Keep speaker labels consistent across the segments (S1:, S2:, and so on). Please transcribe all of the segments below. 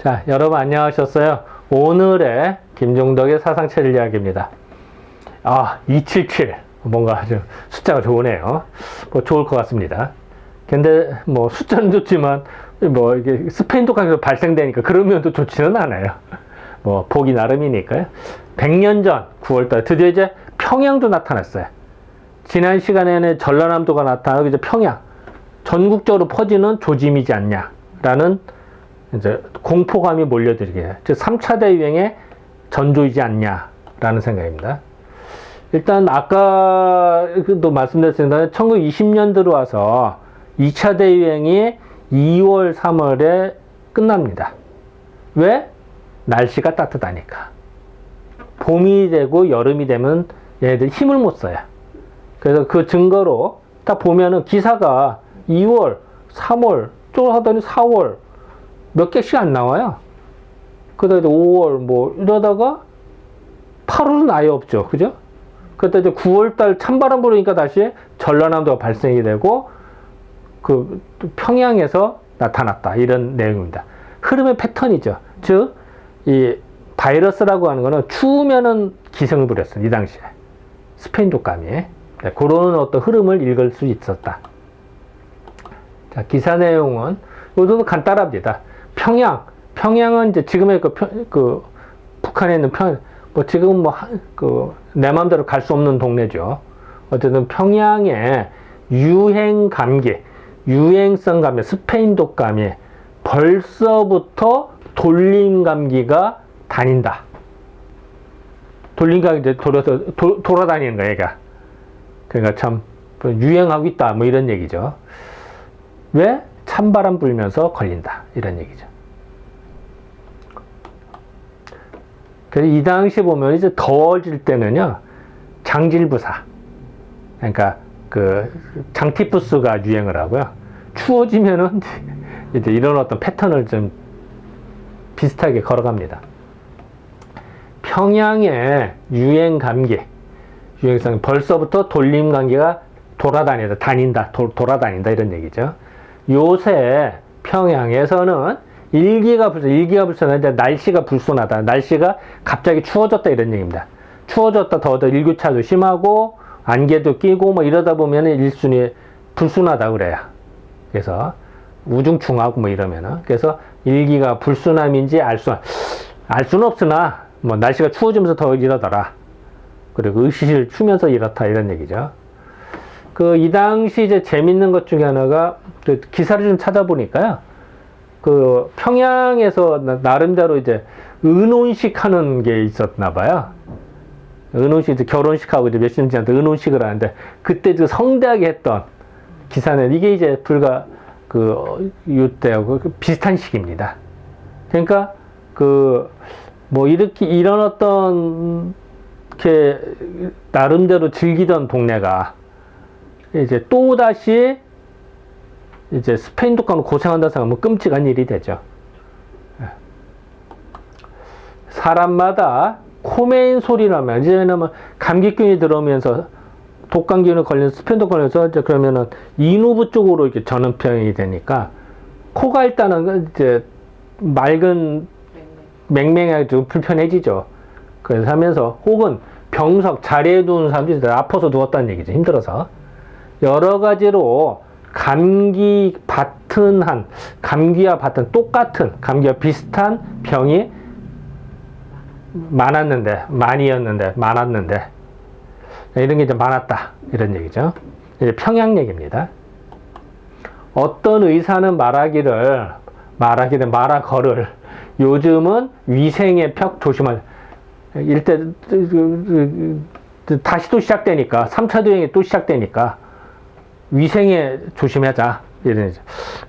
S1: 자, 여러분 안녕하셨어요? 오늘의 김종덕의 사상체질 이야기입니다. 277. 뭔가 아주 숫자가 좋으네요. 뭐 좋을 것 같습니다. 근데 뭐 숫자는 좋지만 뭐 이게 스페인 독감에서 발생되니까 그러면 또 좋지는 않아요. 뭐 보기 나름이니까요. 100년 전 9월달 드디어 이제 평양도 나타났어요. 지난 시간에는 전라남도가 나타나고 이제 평양 전국적으로 퍼지는 조짐이지 않냐라는 이제 공포감이 몰려들게, 즉 3차 대유행의 전조이지 않냐라는 생각입니다. 일단 아까도 말씀드렸습니다. 1920년 들어와서 2차 대유행이 2월, 3월에 끝납니다. 왜? 날씨가 따뜻하니까. 봄이 되고 여름이 되면 얘네들이 힘을 못 써요. 그래서 그 증거로 딱 보면은 기사가 2월, 3월, 쭉 하더니 4월 몇 개씩 안 나와요. 그다음에 5월 뭐 이러다가 8월은 아예 없죠. 그죠? 그때 이제 9월달 찬바람 불으니까 다시 전라남도가 발생이 되고 그 평양에서 나타났다. 이런 내용입니다. 흐름의 패턴이죠. 즉, 이 바이러스라고 하는 거는 추우면은 기승을 부렸어요. 이 당시에. 스페인 독감이. 네, 그런 어떤 흐름을 읽을 수 있었다. 자, 기사 내용은 이것도 간단합니다. 평양은 이제 지금의 그 북한에 있는 뭐 지금 뭐 내 마음대로 갈 수 없는 동네죠. 어쨌든 평양에 유행성 감기, 스페인 독감이 벌써부터 돌림감기가 다닌다. 돌림감기 이제 돌아다니는 거야, 얘가. 그러니까 참 유행하고 있다, 뭐 이런 얘기죠. 왜? 찬바람 불면서 걸린다, 이런 얘기죠. 그래서 이 당시 보면 이제 더워질 때는요, 장질부사. 그러니까 그 장티푸스가 유행을 하고요. 추워지면은 이제 이런 어떤 패턴을 좀 비슷하게 걸어갑니다. 평양의 유행성 벌써부터 돌림감기가 돌아다닌다 이런 얘기죠. 요새 평양에서는 일기가 불순하다. 날씨가 불순하다. 날씨가 갑자기 추워졌다 이런 얘기입니다. 추워졌다 더워져 일교차도 심하고 안개도 끼고 뭐 이러다 보면 일순위 불순하다 그래요. 그래서 우중충하고 뭐 이러면은, 그래서 일기가 불순함인지 알 수는 없으나 뭐 날씨가 추워지면서 더 이러더라. 그리고 의식을 추면서 이렇다 이런 얘기죠. 이 당시 이제 재밌는 것 중에 하나가 그 기사를 좀 찾아보니까요. 그 평양에서 나름대로 이제 은혼식 하는 게 있었나 봐요. 은혼식, 이제 결혼식하고 이제 몇십 년 지나서 은혼식을 하는데, 그때 그 성대하게 했던 기사는 이게 이제 불과 요때하고 비슷한 시기입니다. 그러니까 뭐 이런 어떤 이렇게 나름대로 즐기던 동네가 이제 또 다시 이제 스페인 독감으로 고생한다 생각하면 끔찍한 일이 되죠. 사람마다 코메인 소리라면, 이제는 감기균이 들어오면서 독감균에 걸린 스페인 독감에서 이제 그러면은 인후부 쪽으로 이렇게 전염병이 되니까 코가 일단은 이제 맑은 맹맹하게 좀 불편해지죠. 그래서 하면서, 혹은 병석 자리에 누운 사람들이 아파서 누웠다는 얘기죠. 힘들어서. 여러 가지로 감기와 똑같은, 감기와 비슷한 병이 많았는데 이런 게 이제 많았다 이런 얘기죠. 이제 평양 얘기입니다. 어떤 의사는 말하기를 요즘은 위생의 벽 조심할, 일대 다시 또 시작되니까, 3차 대유행이 또 시작되니까 위생에 조심하자 이런 얘기죠.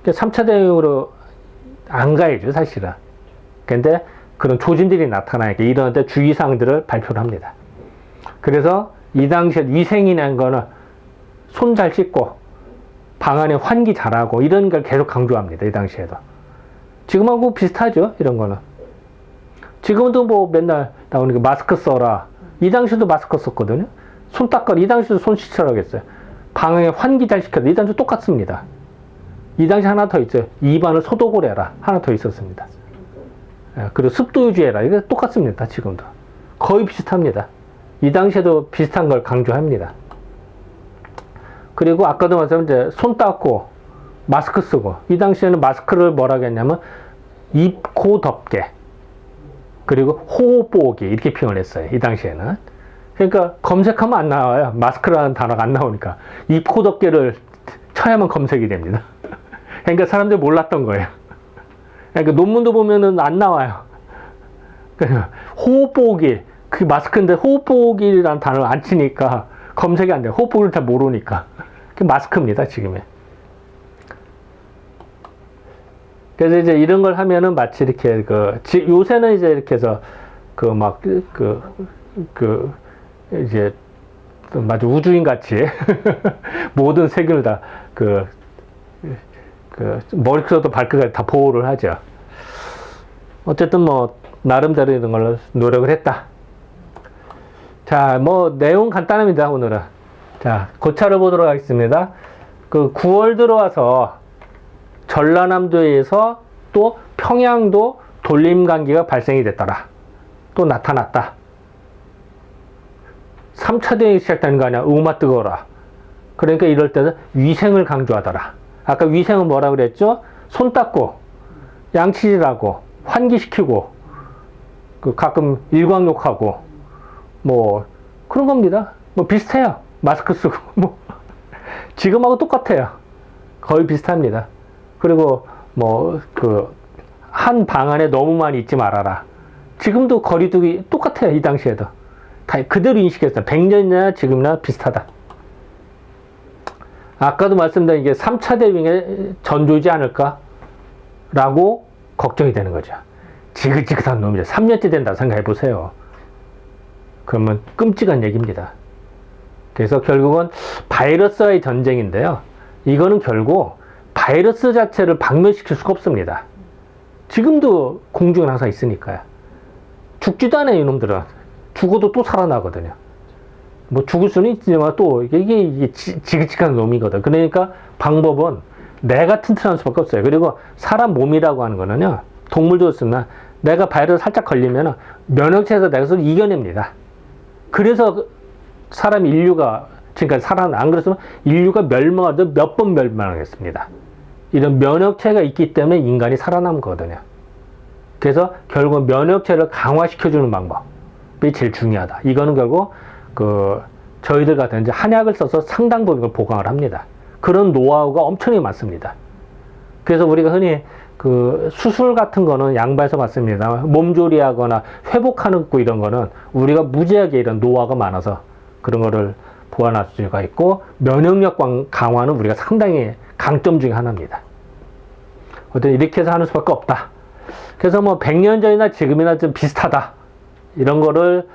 S1: 3차 대유행으로 안 가야죠, 사실은. 근데 그런 조짐들이 나타나니까 이런 데 주의사항들을 발표를 합니다. 그래서 이 당시에 위생이라는 거는 손 잘 씻고 방 안에 환기 잘하고 이런 걸 계속 강조합니다. 이 당시에도. 지금하고 비슷하죠, 이런 거는. 지금도 뭐 맨날 나오는 게 마스크 써라. 이 당시에도 마스크 썼거든요. 손 닦아라. 이 당시에도 손 씻으라고 했어요. 방에 환기 잘 시켜라. 이 당시도 똑같습니다. 이 당시 하나 더 있어요. 입안을 소독을 해라. 하나 더 있었습니다. 그리고 습도 유지해라. 이게 똑같습니다. 지금도. 거의 비슷합니다. 이 당시에도 비슷한 걸 강조합니다. 그리고 아까도 말씀드린 손 닦고 마스크 쓰고, 이 당시에는 마스크를 뭐라고 했냐면 입, 코 덮개, 그리고 호흡 보호기 이렇게 표현을 했어요. 이 당시에는. 그러니까 검색하면 안 나와요. 마스크라는 단어가 안 나오니까. 입, 코 덮개를 쳐야만 검색이 됩니다. 그러니까 사람들이 몰랐던 거예요. 그러니까 논문도 보면은 안 나와요. 그러니까 호흡 보호기, 그 마스크인데 호흡 보호기라는 단어를 안 치니까 검색이 안 돼요. 호흡 보호기를 잘 모르니까. 그 마스크입니다, 지금의. 그래서 이제 이런 걸 하면은 마치 이렇게 요새는 이제 이렇게 해서 이제 마치 우주인 같이 모든 세균을 다 머리부터 발끝까지 다 보호를 하죠. 어쨌든 뭐 나름대로 이런 걸로 노력을 했다. 자, 뭐 내용 간단합니다, 오늘은. 자, 고차를 보도록 하겠습니다. 9월 들어와서 전라남도에서 또 평양도 돌림감기가 발생이 됐더라. 또 나타났다. 3차 대응이 시작되는 거 아니야. 우마 뜨거워라. 그러니까 이럴 때는 위생을 강조하더라. 아까 위생은 뭐라고 그랬죠? 손 닦고, 양치질하고, 환기시키고, 가끔 일광욕하고, 뭐, 그런 겁니다. 뭐 비슷해요. 마스크 쓰고, 뭐. 지금하고 똑같아요. 거의 비슷합니다. 그리고 뭐, 한 방 안에 너무 많이 있지 말아라. 지금도 거리두기 똑같아요. 이 당시에도. 다 그대로 인식했어요. 100년이나 지금이나 비슷하다. 아까도 말씀드린 이게 3차 대유행의 전조이지 않을까? 라고 걱정이 되는 거죠. 지긋지긋한 놈이죠. 3년째 된다 생각해 보세요. 그러면 끔찍한 얘기입니다. 그래서 결국은 바이러스와의 전쟁인데요. 이거는 결국 바이러스 자체를 박멸시킬 수가 없습니다. 지금도 공중은 항상 있으니까요. 죽지도 않아요, 이놈들은. 죽어도 또 살아나거든요. 뭐 죽을 수는 있지만 또 이게 지긋지긋한 놈이거든. 그러니까 방법은 내가 튼튼할 수밖에 없어요. 그리고 사람 몸이라고 하는 거는요, 동물도 그렇습니다. 내가 바이러스 살짝 걸리면 면역체에서 내가 그걸 이겨냅니다. 그래서 사람 인류가 지금까지 안 그랬으면 인류가 멸망하도 몇 번 멸망하겠습니다. 이런 면역체가 있기 때문에 인간이 살아남은 거거든요. 그래서 결국 면역체를 강화시켜주는 방법이 제일 중요하다. 이거는 결국 저희들 같은 이제 한약을 써서 상당 부분 보강을 합니다. 그런 노하우가 엄청나게 많습니다. 그래서 우리가 흔히 수술 같은 거는 양반에서 봤습니다. 몸조리하거나 회복하는 거 이런 거는 우리가 무지하게 이런 노하우가 많아서 그런 거를 보완할 수가 있고, 면역력 강화는 우리가 상당히 강점 중에 하나입니다. 어쨌든 이렇게 해서 하는 수밖에 없다. 그래서 뭐 100년 전이나 지금이나 좀 비슷하다. 이런 거를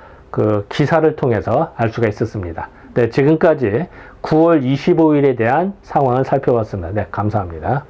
S1: 기사를 통해서 알 수가 있었습니다. 네, 지금까지 9월 25일에 대한 상황을 살펴봤습니다. 네, 감사합니다.